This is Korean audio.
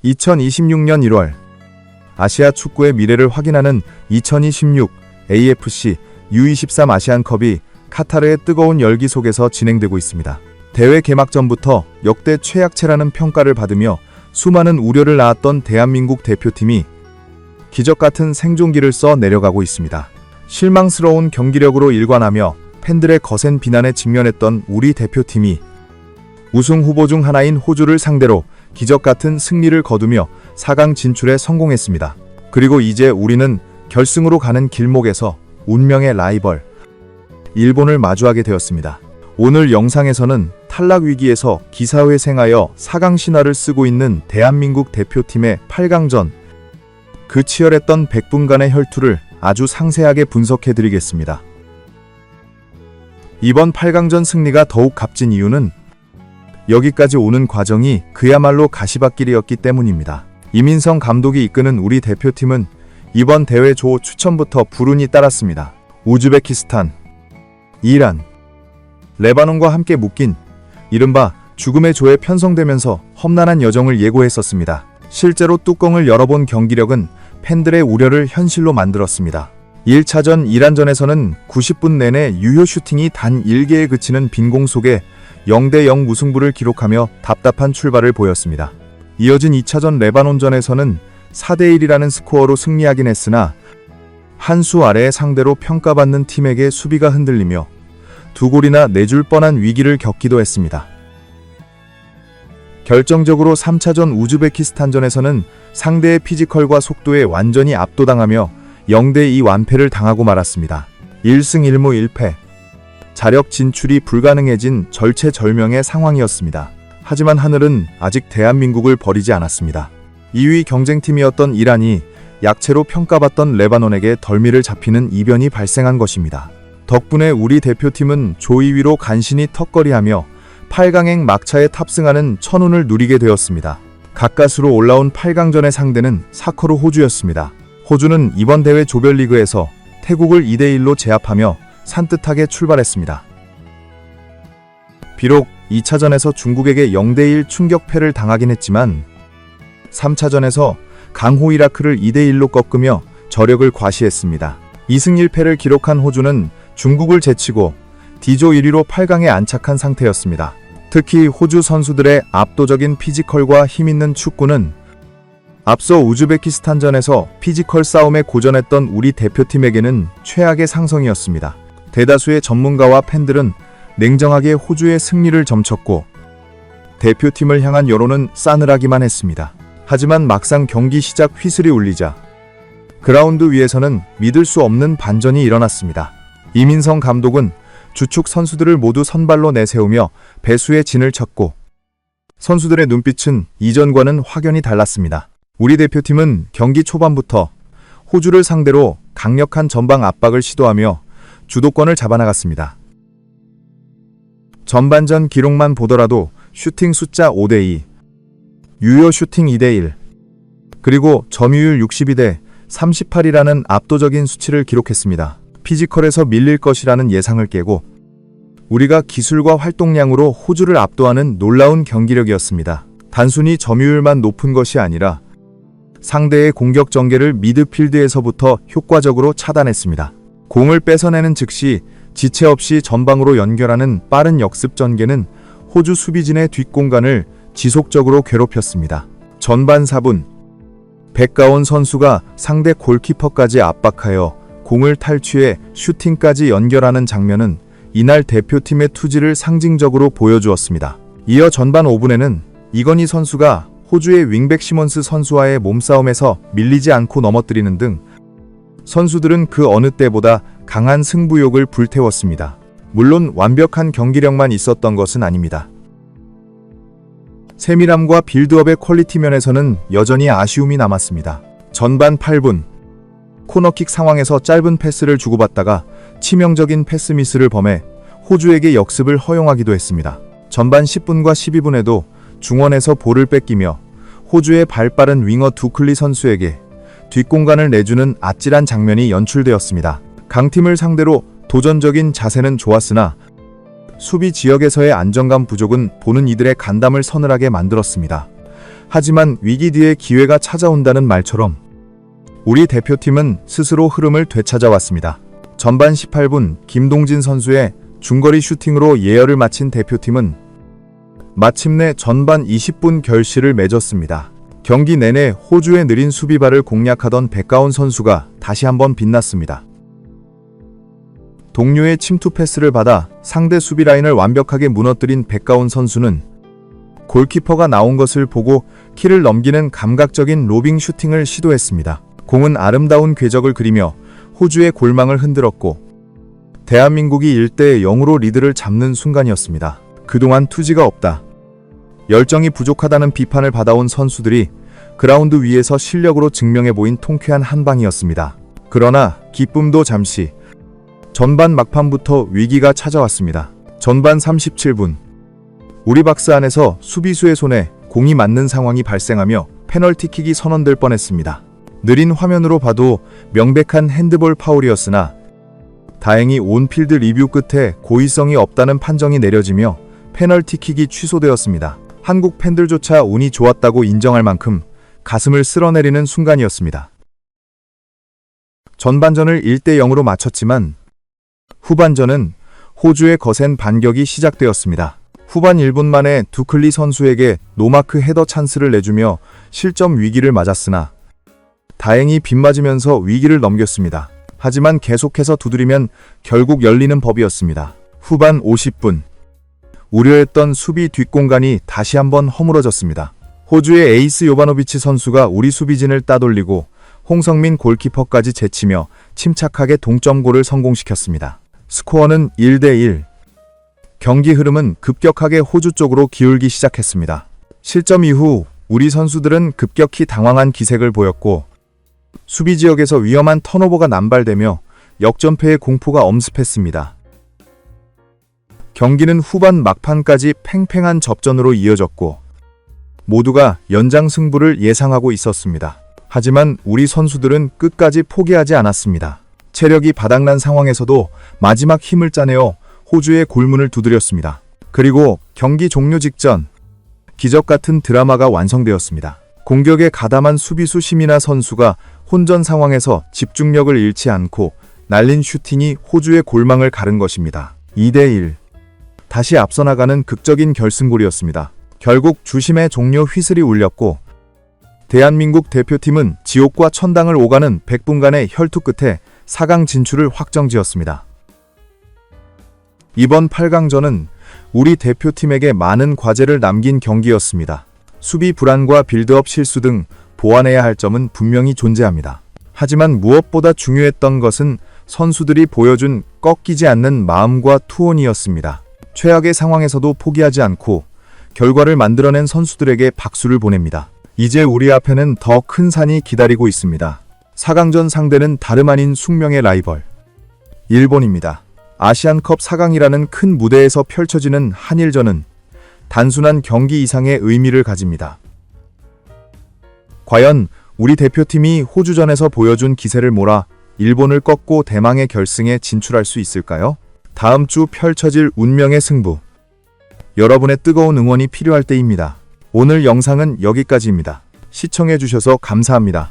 2026년 1월 아시아 축구의 미래를 확인하는 2026 AFC U23 아시안컵이 카타르의 뜨거운 열기 속에서 진행되고 있습니다. 대회 개막 전부터 역대 최약체라는 평가를 받으며 수많은 우려를 낳았던 대한민국 대표팀이 기적같은 생존기를 써 내려가고 있습니다. 실망스러운 경기력으로 일관하며 팬들의 거센 비난에 직면했던 우리 대표팀이 우승 후보 중 하나인 호주를 상대로 기적같은 승리를 거두며 4강 진출에 성공했습니다. 그리고 이제 우리는 결승으로 가는 길목에서 운명의 라이벌 일본을 마주하게 되었습니다. 오늘 영상에서는 탈락 위기에서 기사회생하여 4강 신화를 쓰고 있는 대한민국 대표팀의 8강전 그 치열했던 100분간의 혈투를 아주 상세하게 분석해드리겠습니다. 이번 8강전 승리가 더욱 값진 이유는 여기까지 오는 과정이 그야말로 가시밭길이었기 때문입니다. 이민성 감독이 이끄는 우리 대표팀은 이번 대회 조 추첨부터 불운이 따랐습니다. 우즈베키스탄, 이란, 레바논과 함께 묶인 이른바 죽음의 조에 편성되면서 험난한 여정을 예고했었습니다. 실제로 뚜껑을 열어본 경기력은 팬들의 우려를 현실로 만들었습니다. 1차전 이란전에서는 90분 내내 유효 슈팅이 단 1개에 그치는 빈공 속에 0대0 무승부를 기록하며 답답한 출발을 보였습니다. 이어진 2차전 레바논전에서는 4대1이라는 스코어로 승리하긴 했으나 한 수 아래의 상대로 평가받는 팀에게 수비가 흔들리며 두 골이나 내줄 뻔한 위기를 겪기도 했습니다. 결정적으로 3차전 우즈베키스탄전에서는 상대의 피지컬과 속도에 완전히 압도당하며 0대2 완패를 당하고 말았습니다. 1승 1무 1패, 자력 진출이 불가능해진 절체절명의 상황이었습니다. 하지만 하늘은 아직 대한민국을 버리지 않았습니다. 2위 경쟁팀이었던 이란이 약체로 평가받던 레바논에게 덜미를 잡히는 이변이 발생한 것입니다. 덕분에 우리 대표팀은 조 2위로 간신히 턱걸이하며 8강행 막차에 탑승하는 천운을 누리게 되었습니다. 가까스로 올라온 8강전의 상대는 사커르 호주였습니다. 호주는 이번 대회 조별리그에서 태국을 2대1로 제압하며 산뜻하게 출발했습니다. 비록 2차전에서 중국에게 0대1 충격패를 당하긴 했지만 3차전에서 강호 이라크를 2대1로 꺾으며 저력을 과시했습니다. 2승 1패를 기록한 호주는 중국을 제치고 D조 1위로 8강에 안착한 상태였습니다. 특히 호주 선수들의 압도적인 피지컬과 힘있는 축구는 앞서 우즈베키스탄전에서 피지컬 싸움에 고전했던 우리 대표팀에게는 최악의 상성이었습니다. 대다수의 전문가와 팬들은 냉정하게 호주의 승리를 점쳤고 대표팀을 향한 여론은 싸늘하기만 했습니다. 하지만 막상 경기 시작 휘슬이 울리자 그라운드 위에서는 믿을 수 없는 반전이 일어났습니다. 이민성 감독은 주축 선수들을 모두 선발로 내세우며 배수의 진을 쳤고 선수들의 눈빛은 이전과는 확연히 달랐습니다. 우리 대표팀은 경기 초반부터 호주를 상대로 강력한 전방 압박을 시도하며 주도권을 잡아나갔습니다. 전반전 기록만 보더라도 슈팅 숫자 5대2, 유효 슈팅 2대1, 그리고 점유율 62대 38이라는 압도적인 수치를 기록했습니다. 피지컬에서 밀릴 것이라는 예상을 깨고 우리가 기술과 활동량으로 호주를 압도하는 놀라운 경기력이었습니다. 단순히 점유율만 높은 것이 아니라 상대의 공격 전개를 미드필드에서부터 효과적으로 차단했습니다. 공을 뺏어내는 즉시 지체 없이 전방으로 연결하는 빠른 역습 전개는 호주 수비진의 뒷공간을 지속적으로 괴롭혔습니다. 전반 4분, 백가온 선수가 상대 골키퍼까지 압박하여 공을 탈취해 슈팅까지 연결하는 장면은 이날 대표팀의 투지를 상징적으로 보여주었습니다. 이어 전반 5분에는 이건희 선수가 호주의 윙백 시몬스 선수와의 몸싸움에서 밀리지 않고 넘어뜨리는 등 선수들은 그 어느 때보다 강한 승부욕을 불태웠습니다. 물론 완벽한 경기력만 있었던 것은 아닙니다. 세밀함과 빌드업의 퀄리티 면에서는 여전히 아쉬움이 남았습니다. 전반 8분, 코너킥 상황에서 짧은 패스를 주고받다가 치명적인 패스 미스를 범해 호주에게 역습을 허용하기도 했습니다. 전반 10분과 12분에도 중원에서 볼을 뺏기며 호주의 발빠른 윙어 두클리 선수에게 뒷공간을 내주는 아찔한 장면이 연출되었습니다. 강팀을 상대로 도전적인 자세는 좋았으나 수비 지역에서의 안정감 부족은 보는 이들의 간담을 서늘하게 만들었습니다. 하지만 위기 뒤에 기회가 찾아온다는 말처럼 우리 대표팀은 스스로 흐름을 되찾아왔습니다. 전반 18분 김동진 선수의 중거리 슈팅으로 예열을 마친 대표팀은 마침내 전반 20분 결실을 맺었습니다. 경기 내내 호주의 느린 수비발을 공략하던 백가운 선수가 다시 한번 빛났습니다. 동료의 침투 패스를 받아 상대 수비 라인을 완벽하게 무너뜨린 백가운 선수는 골키퍼가 나온 것을 보고 키를 넘기는 감각적인 로빙 슈팅을 시도했습니다. 공은 아름다운 궤적을 그리며 호주의 골망을 흔들었고 대한민국이 1대0으로 리드를 잡는 순간이었습니다. 그동안 투지가 없다, 열정이 부족하다는 비판을 받아온 선수들이 그라운드 위에서 실력으로 증명해 보인 통쾌한 한방이었습니다. 그러나 기쁨도 잠시. 전반 막판부터 위기가 찾아왔습니다. 전반 37분 우리 박스 안에서 수비수의 손에 공이 맞는 상황이 발생하며 페널티킥이 선언될 뻔했습니다. 느린 화면으로 봐도 명백한 핸드볼 파울이었으나 다행히 온필드 리뷰 끝에 고의성이 없다는 판정이 내려지며 페널티킥이 취소되었습니다. 한국 팬들조차 운이 좋았다고 인정할 만큼 가슴을 쓸어내리는 순간이었습니다. 전반전을 1대0으로 마쳤지만 후반전은 호주의 거센 반격이 시작되었습니다. 후반 1분 만에 두클리 선수에게 노마크 헤더 찬스를 내주며 실점 위기를 맞았으나 다행히 빗맞으면서 위기를 넘겼습니다. 하지만 계속해서 두드리면 결국 열리는 법이었습니다. 후반 50분 우려했던 수비 뒷공간이 다시 한번 허물어졌습니다. 호주의 에이스 요바노비치 선수가 우리 수비진을 따돌리고 홍성민 골키퍼까지 제치며 침착하게 동점골을 성공시켰습니다. 스코어는 1대1. 경기 흐름은 급격하게 호주 쪽으로 기울기 시작했습니다. 실점 이후 우리 선수들은 급격히 당황한 기색을 보였고 수비 지역에서 위험한 턴오버가 남발되며 역전패의 공포가 엄습했습니다. 경기는 후반 막판까지 팽팽한 접전으로 이어졌고 모두가 연장 승부를 예상하고 있었습니다. 하지만 우리 선수들은 끝까지 포기하지 않았습니다. 체력이 바닥난 상황에서도 마지막 힘을 짜내어 호주의 골문을 두드렸습니다. 그리고 경기 종료 직전 기적 같은 드라마가 완성되었습니다. 공격에 가담한 수비수 시미나 선수가 혼전 상황에서 집중력을 잃지 않고 날린 슈팅이 호주의 골망을 가른 것입니다. 2대1. 다시 앞서 나가는 극적인 결승골이었습니다. 결국 주심의 종료 휘슬이 울렸고 대한민국 대표팀은 지옥과 천당을 오가는 100분간의 혈투 끝에 4강 진출을 확정지었습니다. 이번 8강전은 우리 대표팀에게 많은 과제를 남긴 경기였습니다. 수비 불안과 빌드업 실수 등 보완해야 할 점은 분명히 존재합니다. 하지만 무엇보다 중요했던 것은 선수들이 보여준 꺾이지 않는 마음과 투혼이었습니다. 최악의 상황에서도 포기하지 않고 결과를 만들어낸 선수들에게 박수를 보냅니다. 이제 우리 앞에는 더 큰 산이 기다리고 있습니다. 4강전 상대는 다름 아닌 숙명의 라이벌 일본입니다. 아시안컵 4강이라는 큰 무대에서 펼쳐지는 한일전은 단순한 경기 이상의 의미를 가집니다. 과연 우리 대표팀이 호주전에서 보여준 기세를 몰아 일본을 꺾고 대망의 결승에 진출할 수 있을까요? 다음 주 펼쳐질 운명의 승부. 여러분의 뜨거운 응원이 필요할 때입니다. 오늘 영상은 여기까지입니다. 시청해주셔서 감사합니다.